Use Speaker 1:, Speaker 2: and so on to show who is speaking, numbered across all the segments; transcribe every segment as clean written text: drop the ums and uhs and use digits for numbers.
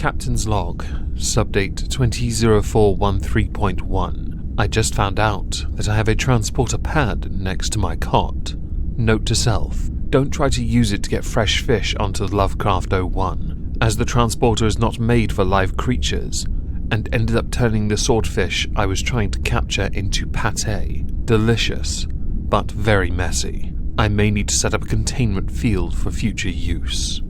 Speaker 1: Captain's Log, Subdate 200413.1. I just found out that I have a transporter pad next to my cot. Note to self, don't try to use it to get fresh fish onto the Lovecraft 01, as the transporter is not made for live creatures, and ended up turning the swordfish I was trying to capture into pate. Delicious, but very messy. I may need to set up a containment field for future use.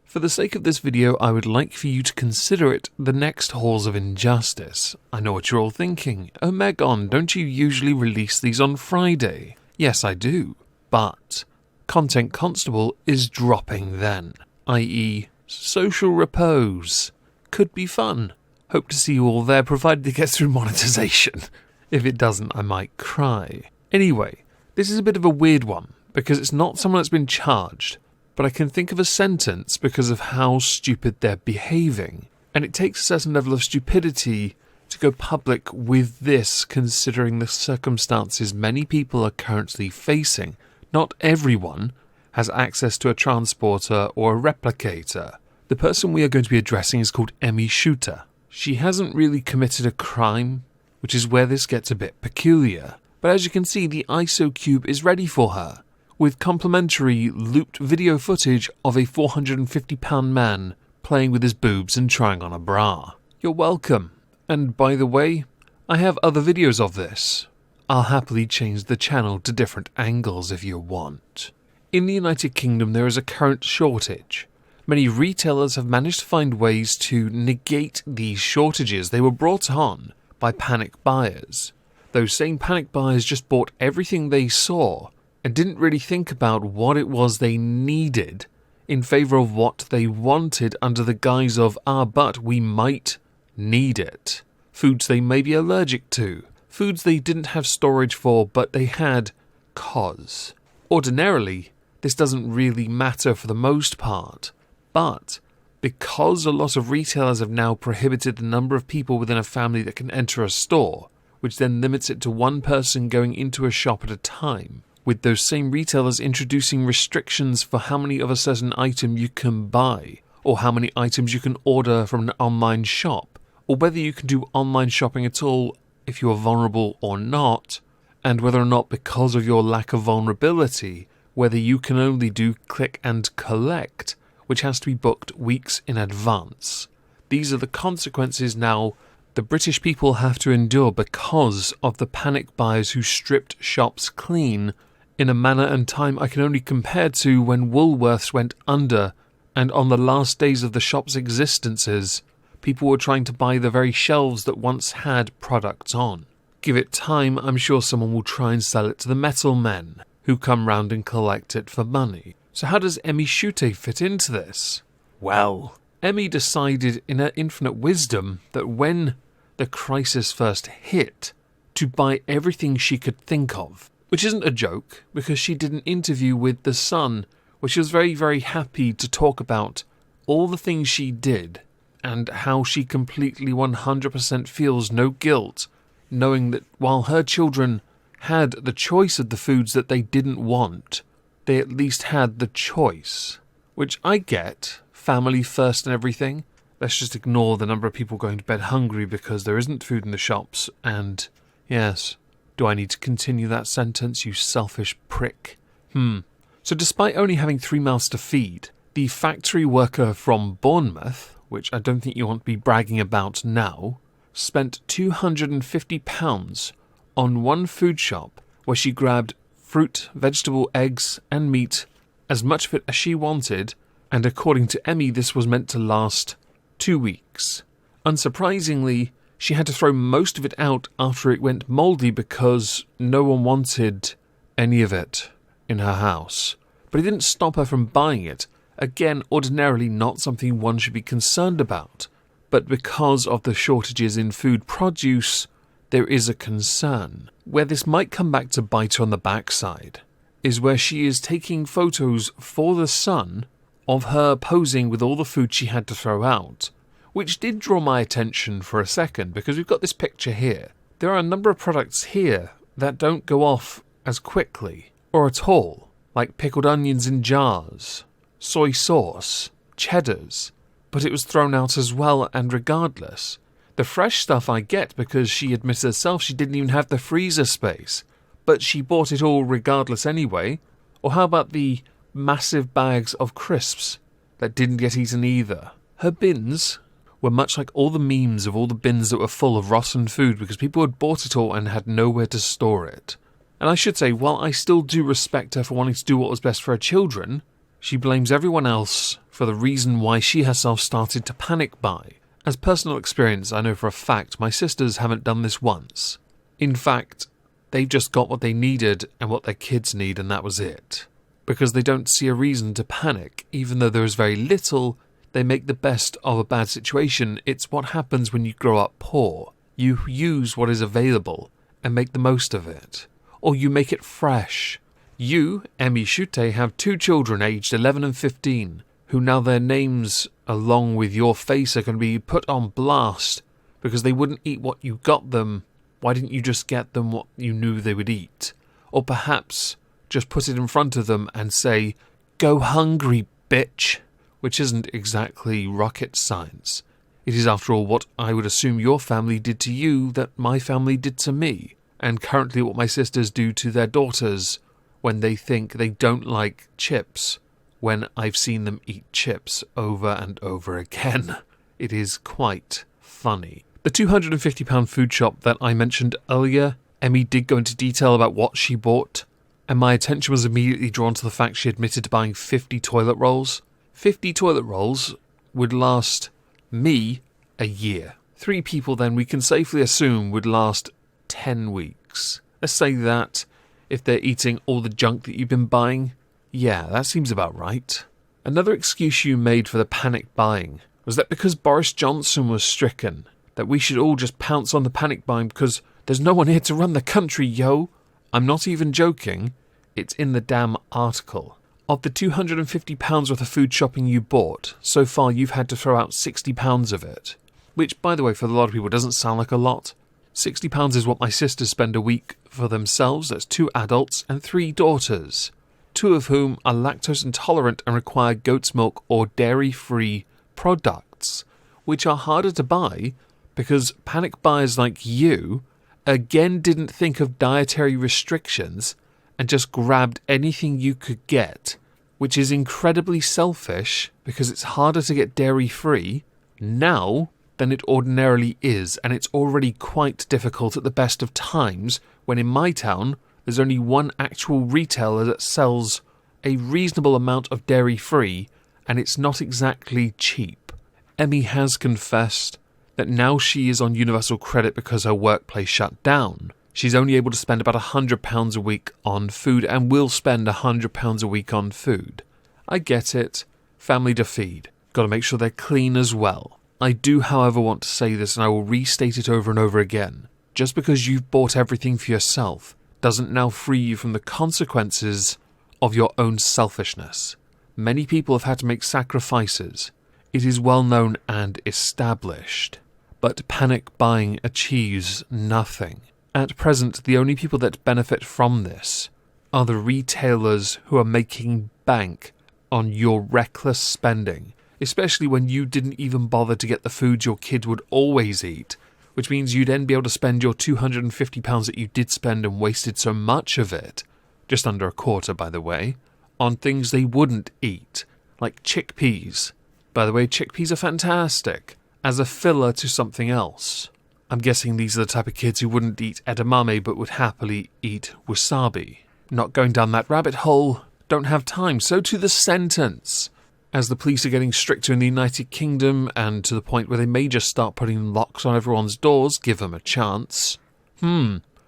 Speaker 1: For the sake of this video, I would like for you to consider it the next Halls of Injustice. I know what you're all thinking. Omegon, don't you usually release these on Friday? Yes, I do. But Content Constable is dropping then, i.e. social repose. Could be fun. Hope to see you all there, provided it gets through monetization. If it doesn't, I might cry. Anyway, this is a bit of a weird one, because it's not someone that's been charged, but I can think of a sentence because of how stupid they're behaving. And it takes a certain level of stupidity to go public with this, considering the circumstances many people are currently facing. Not everyone has access to a transporter or a replicator. The person we are going to be addressing is called Emmie Shute. She hasn't really committed a crime, which is where this gets a bit peculiar. But as you can see, the ISO cube is ready for her, with complimentary looped video footage of a £450 man playing with his boobs and trying on a bra. You're welcome. And by the way, I have other videos of this. I'll happily change the channel to different angles if you want. In the United Kingdom, there is a current shortage. Many retailers have managed to find ways to negate these shortages. They were brought on by panic buyers. Those same panic buyers just bought everything they saw and didn't really think about what it was they needed in favour of what they wanted under the guise of, but we might need it. Foods they may be allergic to. Foods they didn't have storage for, but they had cause. Ordinarily, this doesn't really matter for the most part, but because a lot of retailers have now prohibited the number of people within a family that can enter a store, which then limits it to one person going into a shop at a time, with those same retailers introducing restrictions for how many of a certain item you can buy, or how many items you can order from an online shop, or whether you can do online shopping at all if you are vulnerable or not, and whether or not because of your lack of vulnerability, whether you can only do click and collect, which has to be booked weeks in advance. These are the consequences now the British people have to endure because of the panic buyers who stripped shops clean in a manner and time I can only compare to when Woolworths went under, and on the last days of the shop's existences, people were trying to buy the very shelves that once had products on. Give it time, I'm sure someone will try and sell it to the metal men, who come round and collect it for money. So how does Emmie Shute fit into this? Well, Emmie decided in her infinite wisdom that when the crisis first hit, to buy everything she could think of. Which isn't a joke, because she did an interview with The Sun, where she was very, very happy to talk about all the things she did, and how she completely 100% feels no guilt, knowing that while her children had the choice of the foods that they didn't want, they at least had the choice. Which I get, family first and everything. Let's just ignore the number of people going to bed hungry because there isn't food in the shops, and yes, do I need to continue that sentence, you selfish prick? So despite only having 3 mouths to feed, the factory worker from Bournemouth, which I don't think you want to be bragging about now, spent £250 on one food shop where she grabbed fruit, vegetable, eggs and meat, as much of it as she wanted, and according to Emmie this was meant to last 2 weeks. Unsurprisingly, she had to throw most of it out after it went mouldy because no one wanted any of it in her house. But it didn't stop her from buying it. Again, ordinarily not something one should be concerned about. But because of the shortages in food produce, there is a concern. Where this might come back to bite her on the backside is where she is taking photos for The Sun of her posing with all the food she had to throw out, which did draw my attention for a second because we've got this picture here. There are a number of products here that don't go off as quickly or at all, like pickled onions in jars, soy sauce, cheddars, but it was thrown out as well, and regardless. The fresh stuff I get because she admitted herself she didn't even have the freezer space, but she bought it all regardless anyway. Or how about the massive bags of crisps that didn't get eaten either? Her bins were much like all the memes of all the bins that were full of rotten food because people had bought it all and had nowhere to store it. And I should say, while I still do respect her for wanting to do what was best for her children, she blames everyone else for the reason why she herself started to panic buy. As personal experience, I know for a fact my sisters haven't done this once. In fact, they've just got what they needed and what their kids need, and that was it. Because they don't see a reason to panic, even though there is very little. They make the best of a bad situation. It's what happens when you grow up poor. You use what is available and make the most of it. Or you make it fresh. You, Emmie Shute, have 2 children aged 11 and 15, who now their names, along with your face, are going to be put on blast because they wouldn't eat what you got them. Why didn't you just get them what you knew they would eat? Or perhaps just put it in front of them and say, "Go hungry, bitch," which isn't exactly rocket science. It is, after all, what I would assume your family did to you that my family did to me, and currently what my sisters do to their daughters when they think they don't like chips, when I've seen them eat chips over and over again. It is quite funny. The £250 food shop that I mentioned earlier, Emmie did go into detail about what she bought, and my attention was immediately drawn to the fact she admitted to buying 50 toilet rolls. 50 toilet rolls would last me a year. 3 people then we can safely assume would last 10 weeks. Let's say that if they're eating all the junk that you've been buying, yeah, that seems about right. Another excuse you made for the panic buying was that because Boris Johnson was stricken, that we should all just pounce on the panic buying because there's no one here to run the country, yo. I'm not even joking. It's in the damn article. Of the £250 worth of food shopping you bought, so far you've had to throw out £60 of it. Which, by the way, for a lot of people doesn't sound like a lot. £60 is what my sisters spend a week for themselves. That's 2 adults and 3 daughters, 2 of whom are lactose intolerant and require goat's milk or dairy-free products, which are harder to buy because panic buyers like you again didn't think of dietary restrictions and just grabbed anything you could get, which is incredibly selfish because it's harder to get dairy-free now than it ordinarily is, and it's already quite difficult at the best of times when in my town there's only one actual retailer that sells a reasonable amount of dairy-free, and it's not exactly cheap. Emmie has confessed that now she is on universal credit because her workplace shut down. She's only able to spend about £100 a week on food and will spend £100 a week on food. I get it. Family to feed. Got to make sure they're clean as well. I do, however, want to say this, and I will restate it over and over again. Just because you've bought everything for yourself doesn't now free you from the consequences of your own selfishness. Many people have had to make sacrifices. It is well known and established. But panic buying achieves nothing. At present, the only people that benefit from this are the retailers who are making bank on your reckless spending, especially when you didn't even bother to get the food your kid would always eat, which means you'd then be able to spend your £250 that you did spend and wasted so much of it, just under a quarter by the way, on things they wouldn't eat, like chickpeas. By the way, chickpeas are fantastic, as a filler to something else. I'm guessing these are the type of kids who wouldn't eat edamame but would happily eat wasabi. Not going down that rabbit hole, don't have time, so to the sentence. As the police are getting stricter in the United Kingdom, and to the point where they may just start putting locks on everyone's doors, give them a chance.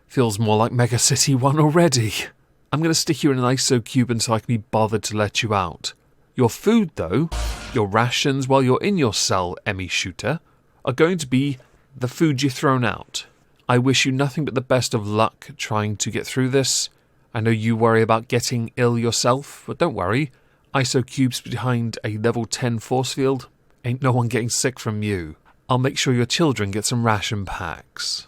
Speaker 1: Feels more like Mega City 1 already. I'm going to stick you in an ISO cube until I can be bothered to let you out. Your food, though, your rations while you're in your cell, Emmie Shute, are going to be the food you've thrown out. I wish you nothing but the best of luck trying to get through this. I know you worry about getting ill yourself, but don't worry. ISO cubes behind a level 10 force field. Ain't no one getting sick from you. I'll make sure your children get some ration packs.